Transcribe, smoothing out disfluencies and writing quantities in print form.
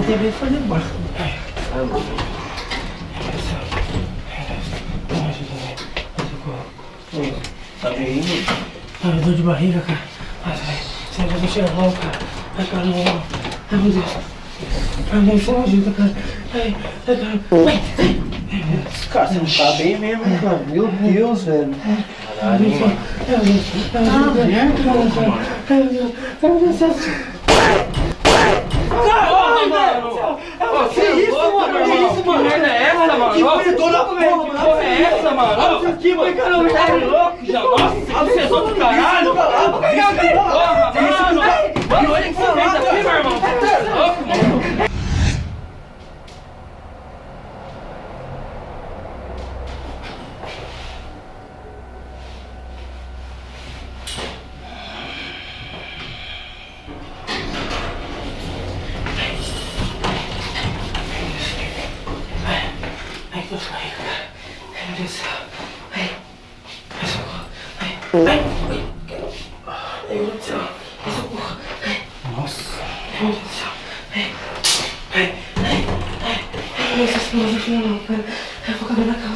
Deve fazer barco. Tá bem? Ai, dor de barriga, cara. Ai, sai, você vai chegar logo, cara. Ai, cara, não. Ai, meu Deus. Ai, meu Deus, você me ajuda, cara. Ai, cara. Cara, você não tá bem mesmo, cara. Meu Deus, velho. Caralho, mano. Ai, meu Deus. Caralho, mano! Que isso, mano? Que isso, mano? Que merda é essa, mano? Que porra da porra, mano? Que porra é essa, mano? Olha aqui, mano. Caramba, tá louco, já? Nossa, você é do caralho! Porra, mano! Mano, olha que você fez aqui, meu irmão! Você é louco, mano! Ai, Deus, ai, meu Deus do céu. Ai, socorro. Ai, meu Deus do céu. Ai, socorro. Nossa. Ai, meu Deus do céu. Ai, meu Deus do céu, não, cara. Ai, vou caber na calça.